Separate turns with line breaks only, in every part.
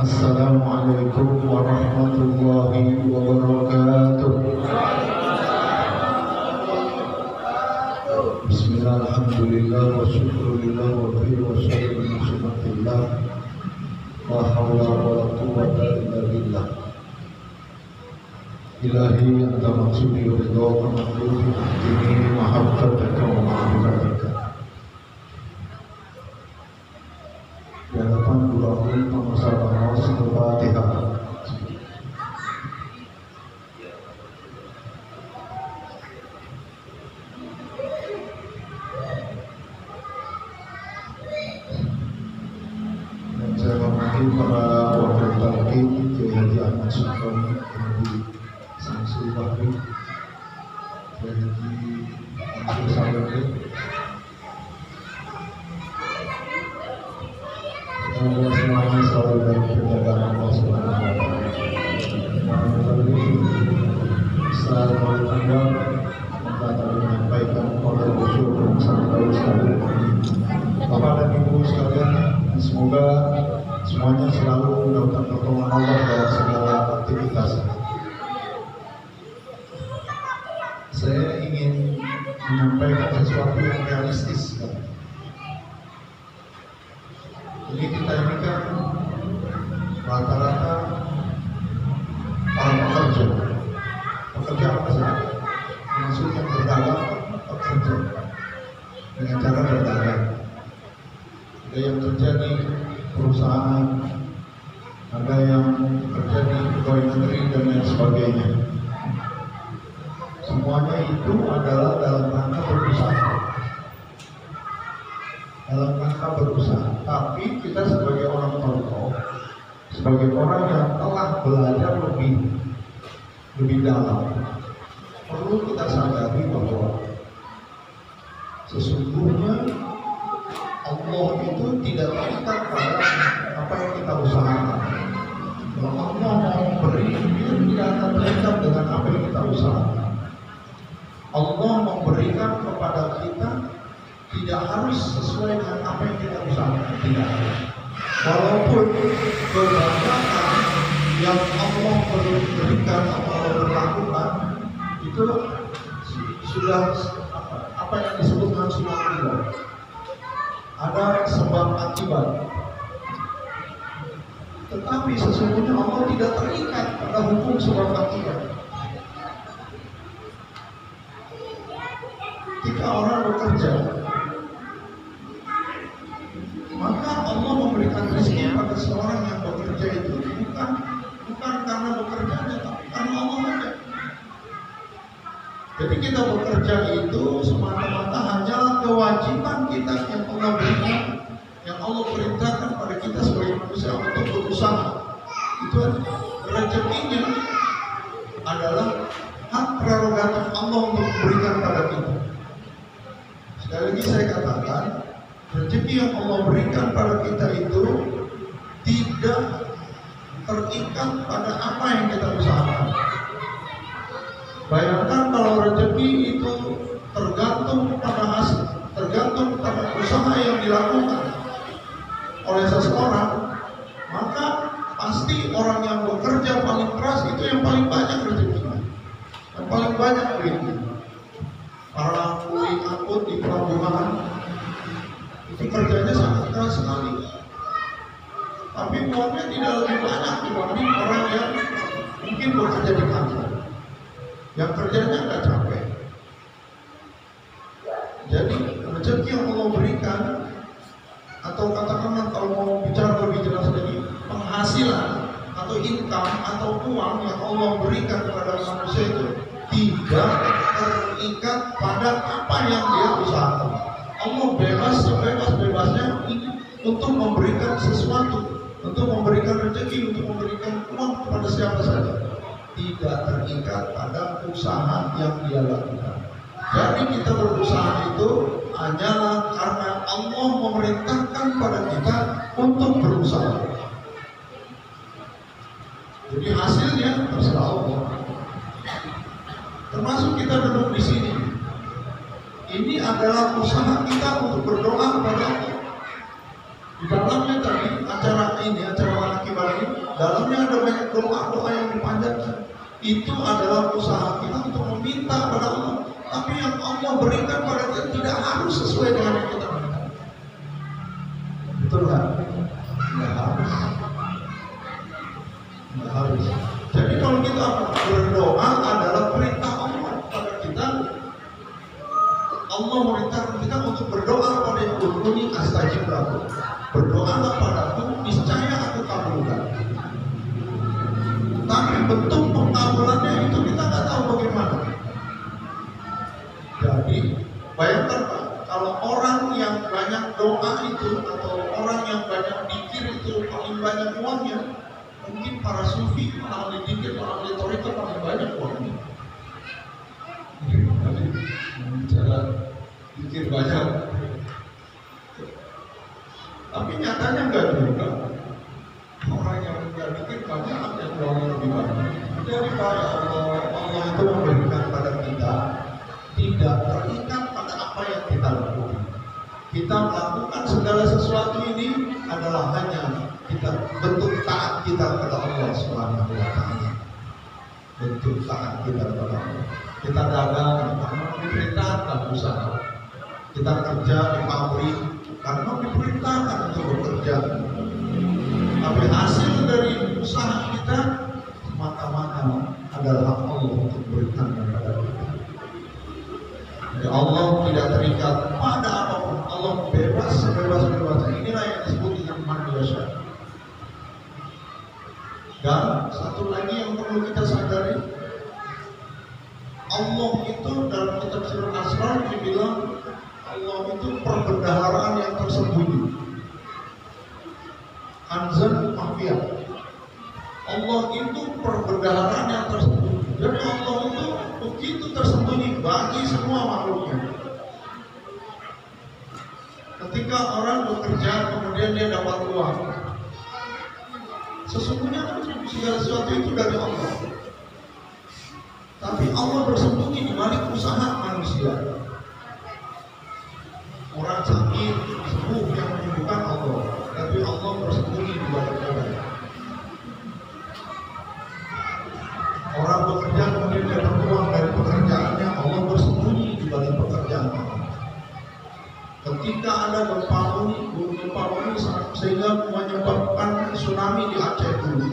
Assalamualaikum warahmatullahi wabarakatuh. Bismillah, alhamdulillah, wa syukurillah, wa bihi wa syai'un sunnatullah, wa hawla wa la quwwata illa billah. Ilahi anta maksudi wa ridha wa maqlubi ahdini mahabbataka wa ma'rifataka. Di hadapan bulan pengusaha Al-Fatihah. Dan saya hormati para wakil talqin Kiai Haji Ahmad Sultan, Haji Samsul Bahri, Kiai Haji Abdul Sabari. Semoga semuanya selalu dalam penjagaan Allah Subhanahu wa Ta'ala. Selalu bertanggung tadi menyampaikan pada bersyukur sampai sekali. Bapak dan Ibu sekalian, semoga semuanya selalu mendapatkan pertolongan Allah dalam segala aktivitas. Saya ingin menyampaikan sesuatu yang realistis. Jadi kita ini kan rata-rata para pekerja apa saja, termasuk yang berdagang pekerja dengan cara berdagang. Ada yang kerja di perusahaan, ada yang kerja di pegawai negeri dan lain sebagainya. Semuanya itu adalah dalam rangka berusaha. Tapi kita sebagai orang tokoh, sebagai orang yang telah belajar lebih dalam, perlu kita sadari bahwa sesungguhnya Allah itu tidak terikat pada apa yang kita usahakan. Kalau Allah mau beri, dia tidak akan terikat dengan apa yang kita usahakan. Allah memberikan kepada kita tidak harus sesuai dengan apa yang kita usahakan, tidak. Walaupun kebanyakan yang Allah berikan atau Allah berlakukan itu sudah apa yang disebut dengan sunatullah. Ada sebab akibat. Tetapi sesungguhnya Allah tidak terikat pada hukum sebab akibat. Ketika orang bekerja, maka Allah memberikan rezeki pada seorang yang bekerja itu bukan karena bekerjanya, tapi karena Allah ada. Jadi kita bekerja itu semata-mata hanyalah kewajiban kita yang Allah berikan, yang Allah perintahkan pada kita sebagai manusia untuk berusaha. Itu rezekinya adalah hak prerogatif Allah untuk memberikan pada kita. Sekali lagi saya katakan, rezeki yang Allah berikan pada kita itu tidak terikat pada apa yang kita usahakan. Bayangkan kalau rezeki itu tergantung pada hasil, tergantung pada usaha yang dilakukan oleh seseorang, maka pasti orang yang bekerja paling keras itu yang paling banyak rezekinya, yang paling banyak duitnya. Para kuli angkut di pelabuhan itu kerjanya sangat keras sekali, tapi uangnya tidak lebih banyak dibanding orang yang mungkin bekerja di kantor, yang kerjanya nggak capek. Jadi rezeki yang Allah berikan, atau katakanlah kalau mau bicara lebih jelas lagi, penghasilan atau income atau uang yang Allah berikan kepada manusia itu tidak terikat pada apa yang dia usahakan. Allah bebas sebebas-bebasnya untuk memberikan sesuatu, untuk memberikan rezeki, untuk memberikan uang kepada siapa saja. Tidak terikat pada usaha yang dia lakukan. Jadi kita berusaha itu hanyalah karena Allah memerintahkan pada kita untuk berusaha. Jadi hasilnya terserah Allah. Termasuk kita duduk di sini. Ini adalah usaha kita untuk berdoa kepada Allah. Di dalamnya tadi acara Manakib ini doa-doa yang dipanjatkan. Itu adalah usaha kita untuk meminta pada Allah. Tapi yang Allah berikan pada kita tidak harus sesuai dengan yang kita minta. Betul nggak? Nggak harus. Nggak harus. Jadi kalau kita berdoa adalah perintah Allah pada kita. Allah memerintahkan kita untuk berdoa pada Ud'uni astajib lakum. Berdoalah padaku, niscaya aku kabulkan. Tapi bentuk pengkabulannya itu kita nggak tahu bagaimana. Jadi bayangkan Pak, kalau orang yang banyak doa itu atau orang yang banyak pikir itu paling banyak uangnya, mungkin para sufi malah dikir, malah retorika paling banyak uangnya. Jadi bicara pikir banyak, tapi nyatanya enggak juga. Orang yang enggak pikir banyak yang uangnya lebih banyak. Jadi pada Allah itu memberikan pada kita tidak terikat pada apa yang kita lakukan. Kita melakukan segala sesuatu ini adalah hanya kita bentuk taat kita kepada Allah Subhanahu wa taala. Bentuk taat kita kepada Allah. Kita dagang karena diperintahkan usaha. Kita kerja di pabrik karena diperintahkan untuk bekerja. Tapi hasil dari usaha kita semata-mata adalah hak Allah untuk berikan kepada kita. Jadi Allah tidak terikat pada apapun. Allah bebas sebebas-bebasnya. Inilah yang disebut dengan manusia. Dan satu lagi yang perlu kita sadari, Allah itu dalam kitab Surah Asrar dibilang Allah itu perbendaharaan yang tersembunyi. Kanzan Mahfiyah. Allah itu perbendaharaan yang tersembunyi. Jadi Allah itu begitu tersembunyi bagi semua makhluknya. Ketika orang bekerja kemudian dia dapat uang, sesungguhnya segala sesuatu itu dari Allah. Tapi Allah bersembunyi di balik usaha manusia. Orang sakit sembuh yang menyembuhkan Allah, tapi Allah bersembunyi di balik orang. Orang bekerja kemudian dapat uang dari pekerjaannya, Allah bersembunyi di balik pekerjaan Allah. Ketika ada gempa bumi sehingga menyebabkan tsunami di Aceh dulu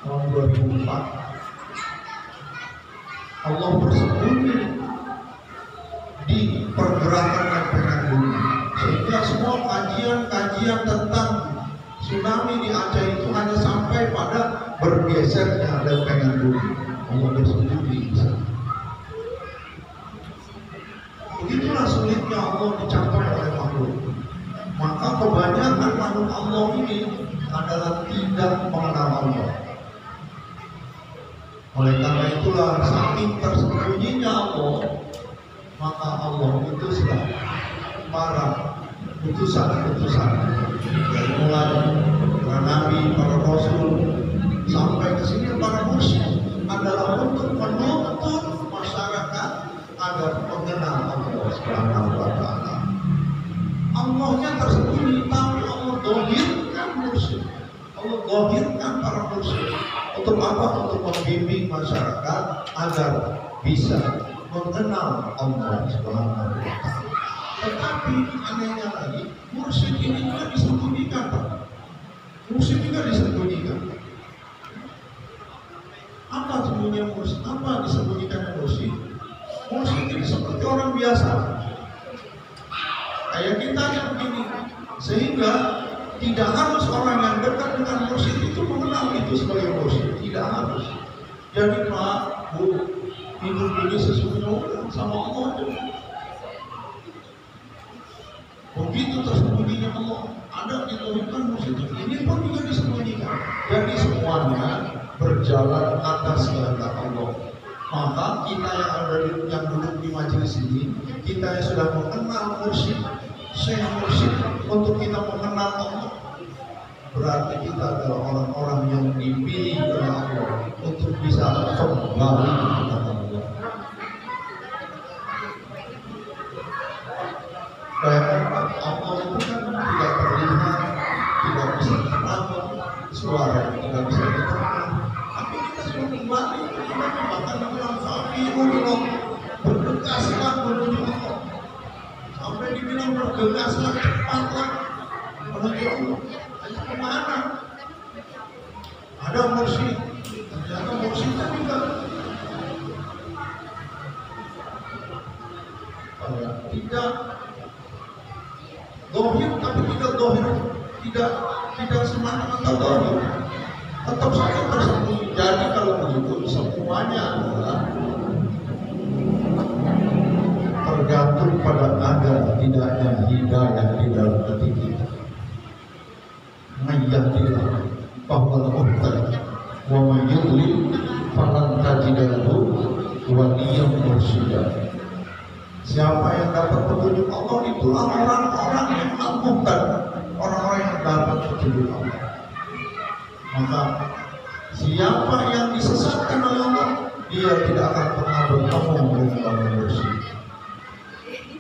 tahun 2004. Allah bersembunyi di pergerakan lempengan bumi, sehingga semua kajian tentang tsunami di Aceh itu hanya sampai pada bergesernya lempengan bumi. Allah bersembunyi di sana. Begitulah sulitnya Allah dicapai oleh makhluk. Maka kebanyakan makhluk Allah ini adalah tidak mengenal Allah. Oleh karena itulah saking tersembunyinya Allah, maka Allah itu sudah para utusan-utusan dari mulai para nabi, para rasul sampai ke sini para mursyid adalah untuk menuntut masyarakat agar mengenal Allah Subhanahu wa taala. Allahnya tersembunyi, tapi Allah dohirkan mursyid. Allah dohirkan para mursyid. Untuk apa? Untuk membimbing masyarakat agar bisa mengenal Allah Subhanahu wa taala. Tetapi anehnya lagi, mursyid ini juga disembunyikan, Pak. Mursyid juga disembunyikan. Apa sembunyian mursyid? Apa disembunyikan mursyid? Mursyid ini seperti orang biasa. Kayak kita yang begini. Sehingga tidak harus orang yang dekat dengan mursyid itu mengenal itu sebagai mursyid. Tidak harus. Jadi Pak, Bu, hidup ini sesungguhnya sama Allah. Begitu tersembunyinya Allah, ada dituliskan mursyid. Ini pun juga disembunyikan. Jadi semuanya berjalan atas kehendak Allah. Maka kita yang duduk di majelis ini, kita yang sudah mengenal mursyid, syekh mursyid, untuk kita mengenal Allah, berarti kita adalah orang-orang yang dipilih oleh Allah untuk bisa kembali kepada Allah. Allah itu kan tidak terlihat, tidak bisa dikenal, suara tidak bisa dikenal. itu kembali beriman, bahkan dibilang sabiru ilallah, bergegaslah menuju Allah, sampai dibilang bergegaslah, cepatlah menuju Allah. Itu kemana? Ada mursyid, ternyata mursyidnya juga tidak dohir, tapi tidak dohir, tidak semata-mata dohir, tetap saja tersembunyi. Jadi kalau begitu semuanya adalah tergantung pada ada tidaknya hidayah di dalam hati kita. Mayyadillah bahwa muhtadi wa mayyudlil falan tajidalahu waliyyan mursyida. Siapa yang dapat petunjuk Allah, itulah orang-orang yang al-muhtad, orang-orang yang dapat petunjuk Allah. Maka siapa yang disesatkan oleh Allah, dia tidak akan pernah bertemu dengan wali mursyid.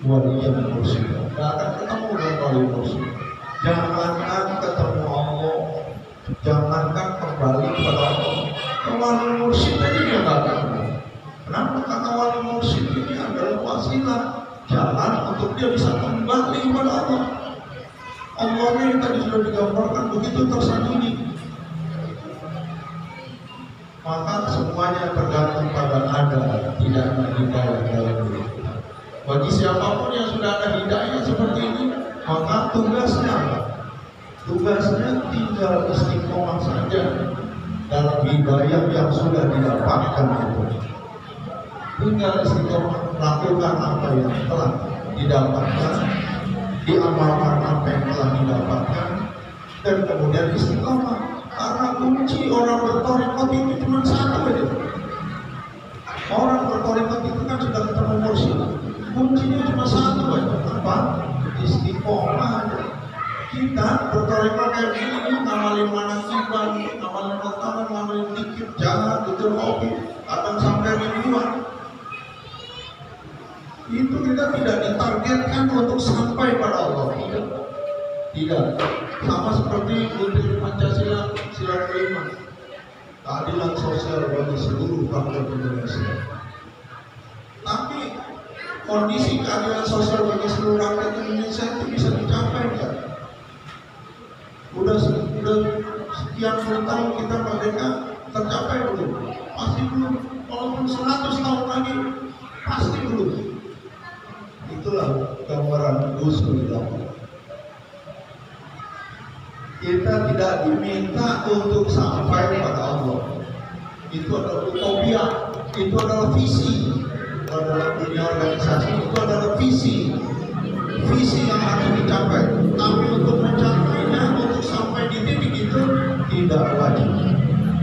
Waliyyan mursyida, tidak akan ketemu dengan wali mursyid. Jangankan ketemu Allah, jangankan kembali kepada Allah, ke wali mursyid aja dia tidak akan. Kenapa? Karena wali mursyid ini adalah wasilah, jalan untuk dia bisa kembali kepada Allah. Allahnya yang tadi sudah digambarkan begitu tersembunyi. Maka semuanya tergantung pada ada tidaknya hidayah dalam diri kita. Bagi siapapun yang sudah ada hidayah seperti ini, maka tugasnya tinggal istiqomah saja dalam hidayah yang sudah didapatkan itu. Tinggal istiqomah, lakukan apa yang telah didapatkan, diamalkan apa yang telah didapatkan, dan kemudian istiqomah. Karena kunci orang bertorikot itu cuma satu aja. Orang bertorikot itu kan sudah ketemu mursyid, kuncinya cuma satu aja. Apa? Istiqomah aja. Kita bertorikot kayak gini, ngamalin manakiban, ngamalin rokaman, ngamalin dikit, jangan betul kopi, akan sampai ribuan. Itu kita tidak ditargetkan untuk sampai pada Allah. Tidak. Sama seperti Butir Pancasila, sila kelima, keadilan sosial bagi seluruh rakyat Indonesia. Tapi kondisi keadilan sosial bagi seluruh rakyat Indonesia itu bisa dicapai nggak? Udah sekian puluh tahun kita merdeka, tercapai belum? Pasti belum. Walaupun 100 tahun lagi, pasti belum. Itulah gambaran Gus Dur. Kita tidak diminta untuk sampai pada Allah. Itu adalah utopia, itu adalah visi. Itu adalah dunia organisasi, itu adalah visi yang harus dicapai. Tapi untuk mencapainya, untuk sampai di titik itu tidak wajib.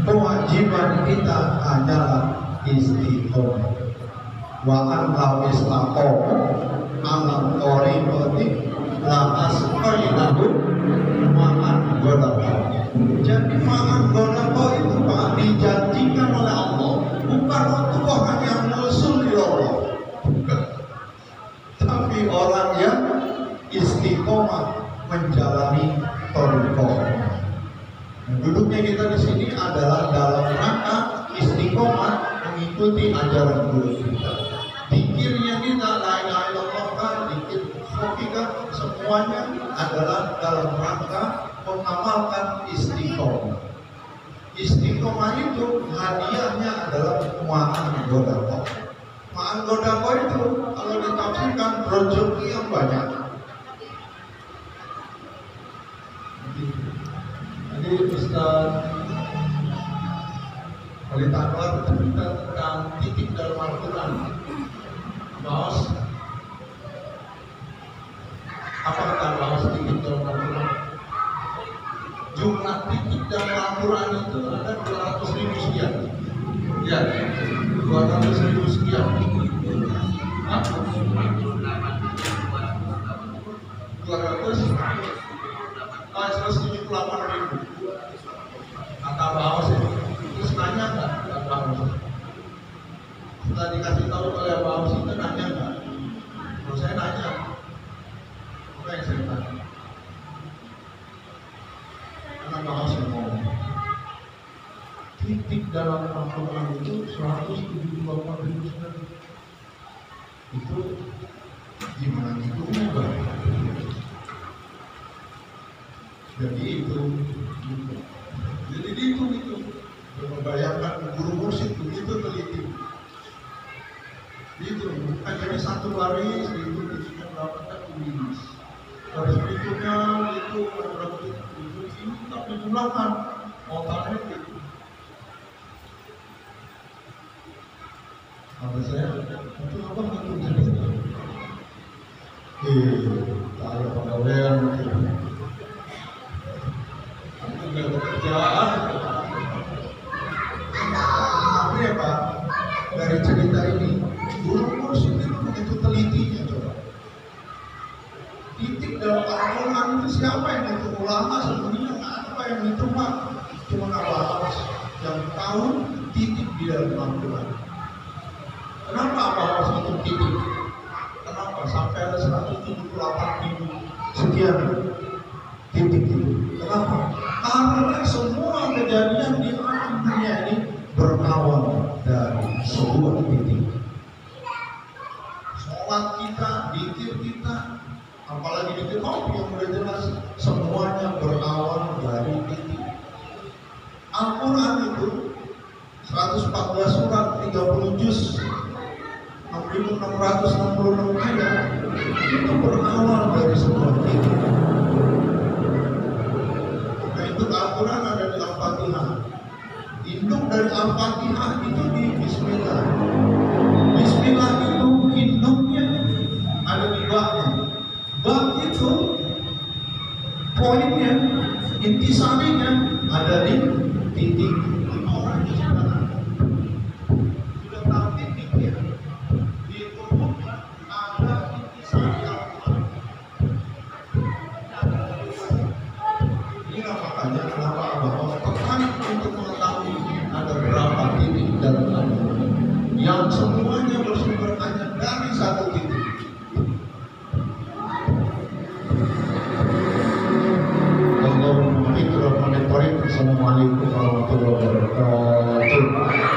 Kewajiban kita hanyalah istiqomah. Wa anna istaqoma alam tariqati la asqainahu ma'an ghadaba. Jadi ma'an ghadaba itu Pak dijanjikan oleh Allah bukan untuk orang yang musuh di Allah, bukan. Tapi orang yang istiqomah menjalani tariqah. Duduknya kita di sini adalah dalam rangka istiqomah mengikuti ajaran guru kita. Dikirnya kita, la ilaha illallah, dikir kita, semuanya adalah dalam rangka mengamalkan istiqomah. Istiqomah itu hadiahnya adalah ma'an ghadaba. Ma'an ghadaba itu kalau ditafsirkan rezeki yang banyak. Jadi Ustaz Khalid Anwar bercerita tentang titik dalam Al-Quran. Bahas apa kata bahas titik dalam Al-Quran? Jumlah titik dalam Al-Quran itu ada 200.000 sekian. Ya, 200.000 sekian. Hah? 178.000 kata bahas itu. Terus nanya nggak bahas? Setelah dikasih tahu oleh bahas itu nanya nggak? Kalau saya nanya, apa yang saya tanya? Karena bahas yang ngomong. titik dalam Al-Quran itu 174.000 sekali. Itu gimana itu ubah? Jadi itu. Jadi itu. Membayangkan guru musik begitu teliti. Itu jadi satu baris itu mendapatkan tulis. Baris berikutnya itu ini tak dijumlahkan otaknya itu. Kata saya, itu apa itu jadi? Tak ada pegawaian itu. Itu nggak ada kerjaan. Tapi ya Pak, dari cerita ini, guru musik itu begitu telitinya coba. Titik dalam Al-Quran itu siapa yang itu? Ulama sebenarnya nggak ada yang itu Pak. Cuma Abbas yang tahu titik di dalam Al-Quran. Kenapa Abbas itu titik? Kenapa sampai ada 178.000 sekian titik itu? Kenapa? Karena semua kejadian di alam dunia ini berawal dari sebuah titik. Sholat kita, zikir kita, apalagi zikir yang udah jelas, semuanya berawal dari titik. Al-Quran itu 114 surat, 30 juz, 6.666 ayat, itu berawal dari sebuah titik. Nah itu Al-Quran ada di Al-Fatihah. Induk dari Al-Fatihah itu di Bismillah. Bismillah itu induknya ada di baknya. Bak itu poinnya, intisarinya ada di titik. Orangnya sudah tahu titiknya. Di umumnya ada intisari Al-Quran. Ini makanya kenapa Abah tertarik untuk mengetahui ada berapa titik dalam Al-Quran yang semuanya bersumber hanya dari satu titik. Assalamualaikum warahmatullahi wabarakatuh.